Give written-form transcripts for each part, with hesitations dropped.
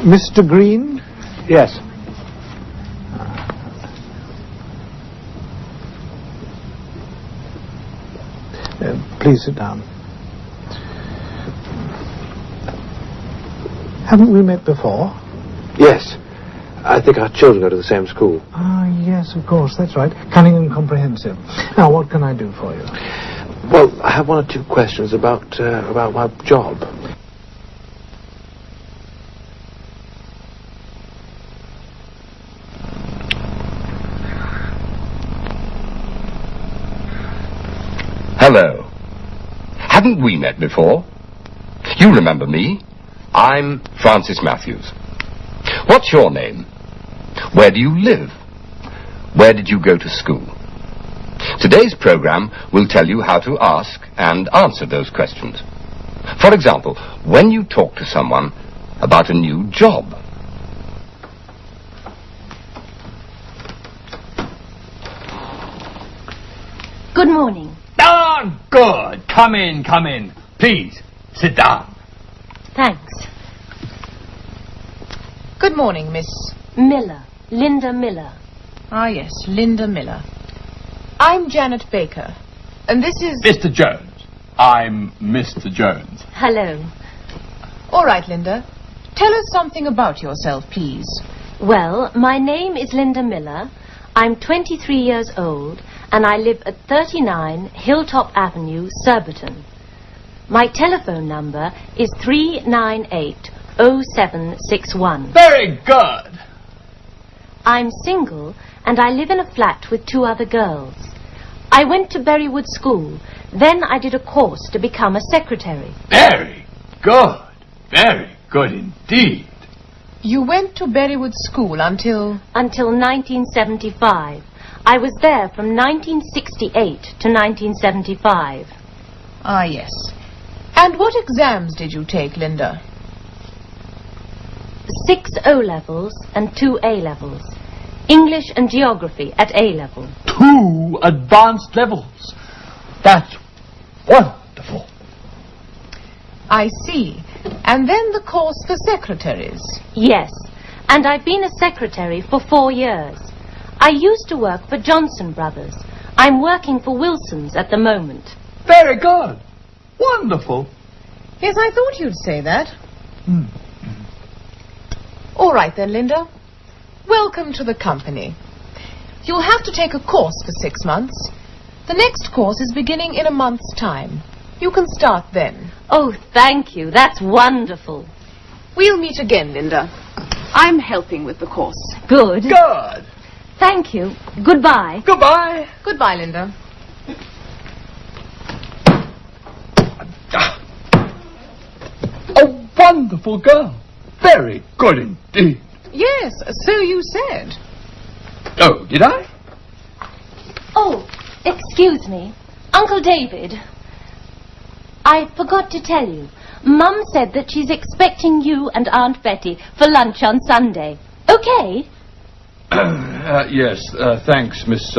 Mr. Green? Yes. Please sit down. Haven't we met before? Yes. I think our children go to the same school. Ah, yes, of course, that's right. Cunningham Comprehensive. Now, what can I do for you? Well, I have one or two questions about my job. Hello. Haven't we met before? You remember me? I'm Francis Matthews. What's your name? Where do you live? Where did you go to school? Today's program will tell you how to ask and answer those questions. For example, when you talk to someone about a new job. Good morning. Ah, good. Come in, come in. Please, sit down. Thanks. Good morning, Miss... Miller. Linda Miller. Ah, yes, Linda Miller. I'm Janet Baker, and this is... Mr. Jones. I'm Mr. Jones. Hello. All right, Linda. Tell us something about yourself, please. Well, my name is Linda Miller. I'm 23 years old, and I live at 39 Hilltop Avenue, Surbiton. My telephone number is 398-0761. Very good. I'm single, and I live in a flat with 2 other girls. I went to Berrywood School. Then I did a course to become a secretary. Very good. Very good indeed. You went to Berrywood School until... Until 1975. I was there from 1968 to 1975. Ah, yes. And what exams did you take, Linda? 6 O-levels and 2 A-levels. English and geography at A-level. 2 advanced levels. That's wonderful. I see. And then the course for secretaries. Yes, and I've been a secretary for 4 years. I used to work for Johnson Brothers. I'm working for Wilson's at the moment. Very good. Wonderful. Yes, I thought you'd say that. All right then, Linda. Welcome to the company. You'll have to take a course for 6 months. The next course is beginning in a month's time. You can start then. Oh, thank you. That's wonderful. We'll meet again, Linda. I'm helping with the course. Good. Good. Thank you. Goodbye. Goodbye. Goodbye, Linda. A wonderful girl. Very good indeed. Yes, so you said. Oh, did I? Oh, excuse me. Uncle David. I forgot to tell you. Mum said that she's expecting you and Aunt Betty for lunch on Sunday. Okay? Yes, thanks, Miss,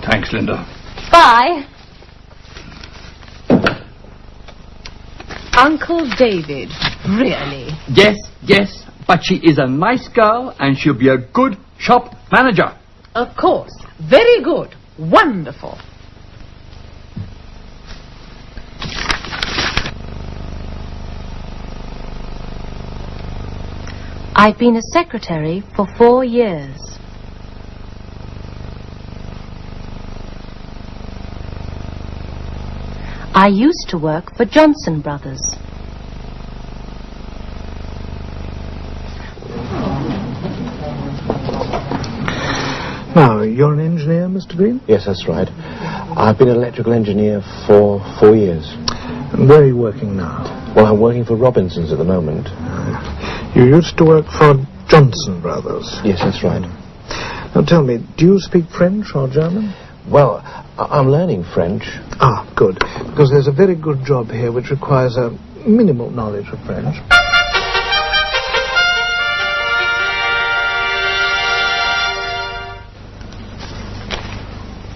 thanks, Linda. Bye. Uncle David, really? Yes, but she is a nice girl and she'll be a good shop manager. Of course. Very good. Wonderful. I've been a secretary for 4 years. I used to work for Johnson Brothers. Now, you're an engineer, Mr. Green? Yes, that's right. I've been an electrical engineer for 4 years. And where are you working now? Well, I'm working for Robinson's at the moment. You used to work for Johnson Brothers. Yes, that's right. Now, tell me, do you speak French or German? Well, I'm learning French. Ah, good. Because there's a very good job here which requires a minimal knowledge of French.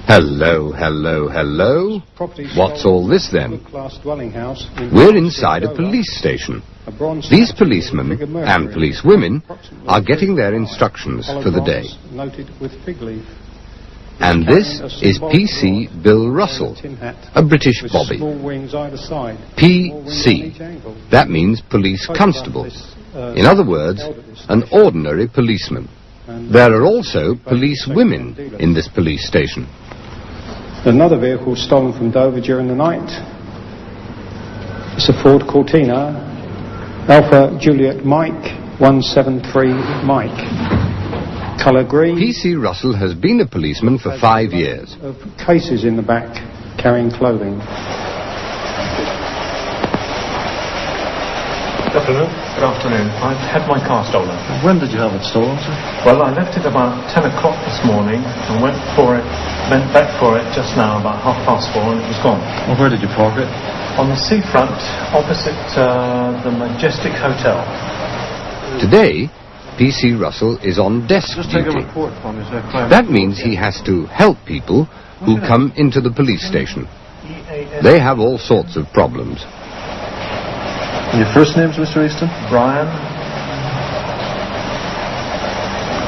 Hello. What's all this then? We're inside a police station. These policemen and policewomen are getting their instructions for the day. And this is P.C. Bill Russell, a British bobby. P.C. That means police constable. In other words, an ordinary policeman. There are also police women in this police station. Another vehicle stolen from Dover during the night. It's a Ford Cortina, Alpha Juliet Mike 173 Mike. Colour green. P.C. Russell has been a policeman for 5 years. Of cases in the back carrying clothing. Good afternoon. Good afternoon. I've had my car stolen. When did you have it stolen, sir? Well, I left it about 10 o'clock this morning and went back for it just now about 4:30 and it was gone. Well, where did you park it? On the seafront opposite the Majestic Hotel. Today, P.C. Russell is on desk Just take a duty. report for me, sir. That means he has to help people who come into the police station. They have all sorts of problems. And your first name's Mr. Easton? Brian.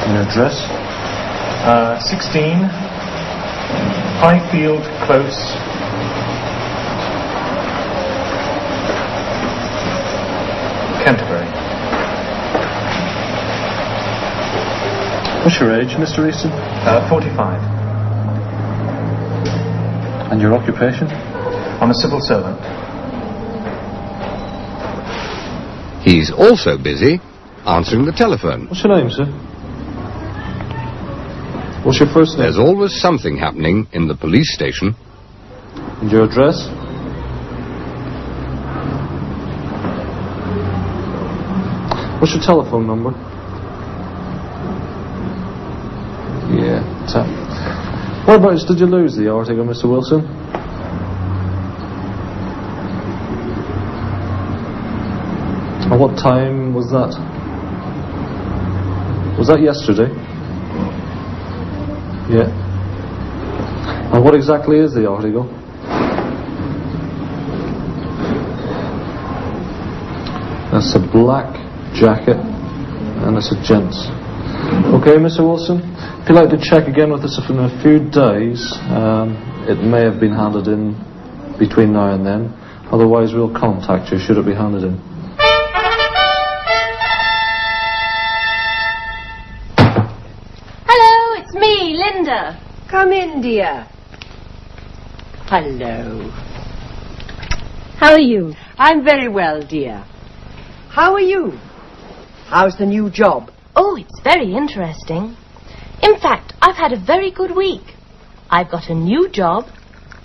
And your address? 16 Highfield Close, Canterbury. What's your age, Mr. Easton? 45. And your occupation? I'm a civil servant. He's also busy answering the telephone. What's your name, sir? What's your first name? There's always something happening in the police station. And your address? What's your telephone number? Yeah, tap. Whereabouts did you lose the Artigo, Mr. Wilson? And what time was that? Was that yesterday? Yeah. And what exactly is the Artigo? That's a black jacket and it's a gents. Okay, Mr. Wilson, if you'd like to check again with us in a few days, it may have been handed in between now and then. Otherwise, we'll contact you should it be handed in. Hello, it's me, Linda. Come in, dear. Hello. How are you? I'm very well, dear. How are you? How's the new job? Oh, it's very interesting. In fact, I've had a very good week. I've got a new job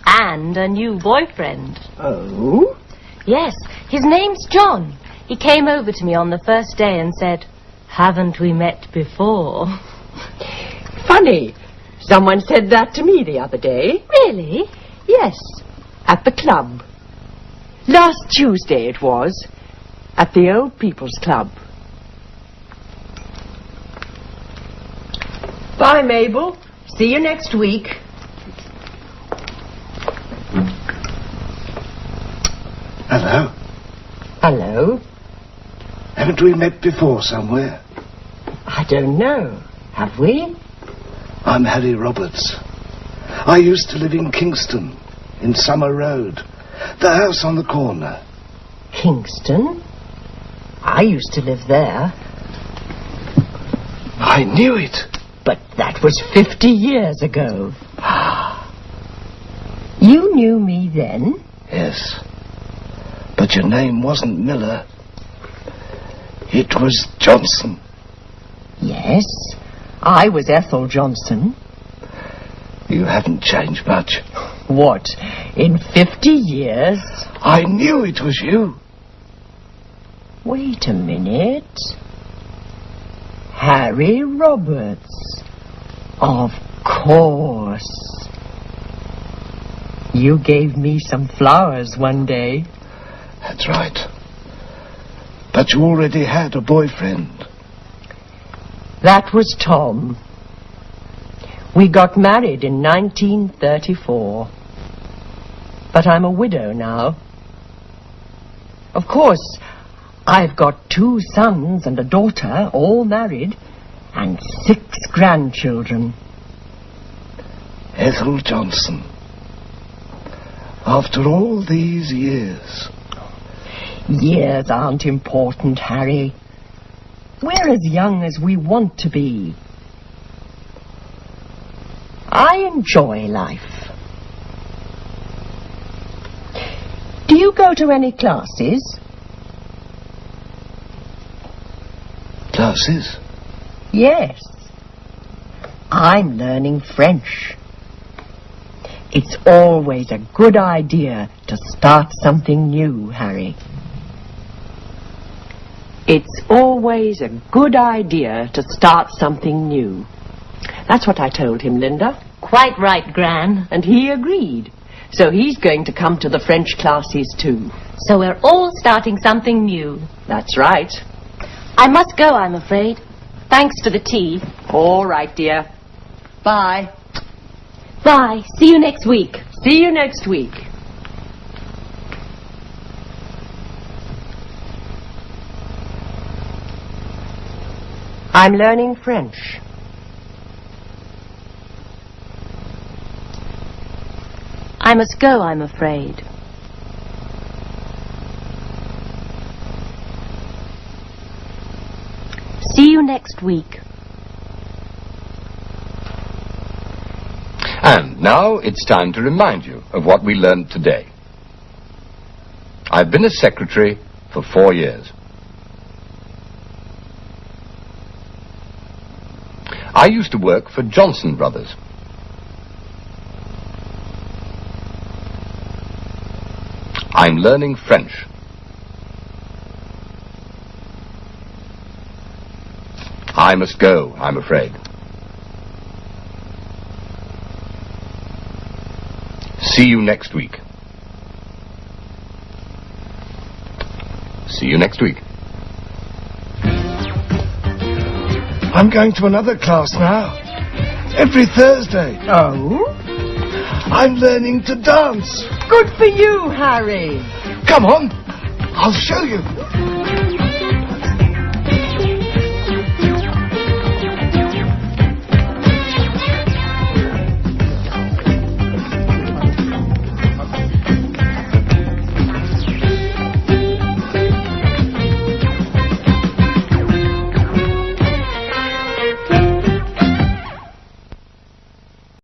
and a new boyfriend. Oh? Yes, his name's John. He came over to me on the first day and said, "Haven't we met before?" Funny. Someone said that to me the other day. Really? Yes, at the club. Last Tuesday it was, at the Old People's Club. Bye, Mabel. See you next week. Hello. Hello. Haven't we met before somewhere? I don't know. Have we? I'm Harry Roberts. I used to live in Kingston, in Summer Road. The house on the corner. Kingston? I used to live there. I knew it. But that was 50 years ago. You knew me then? Yes. But your name wasn't Miller. It was Johnson. Yes, I was Ethel Johnson. You haven't changed much. What, in 50 years? I knew it was you. Wait a minute. Harry Roberts. Of course. You gave me some flowers one day. That's right. But you already had a boyfriend. That was Tom. We got married in 1934. But I'm a widow now. Of course, I've got 2 sons and a daughter, all married, and 6 grandchildren. Ethel Johnson. After all these years. Years aren't important, Harry. We're as young as we want to be. I enjoy life. Do you go to any classes? Classes? Yes. I'm learning French. It's always a good idea to start something new, Harry. It's always a good idea to start something new. That's what I told him, Linda. Quite right, Gran. And he agreed. So he's going to come to the French classes too. So we're all starting something new. That's right. I must go, I'm afraid. Thanks for the tea. All right, dear. Bye. Bye. See you next week. See you next week. I'm learning French. I must go, I'm afraid. See you next week. And now it's time to remind you of what we learned today. I've been a secretary for 4 years. I used to work for Johnson Brothers. I'm learning French. I must go, I'm afraid. See you next week. See you next week. I'm going to another class now. Every Thursday. Oh? I'm learning to dance. Good for you, Harry. Come on. I'll show you.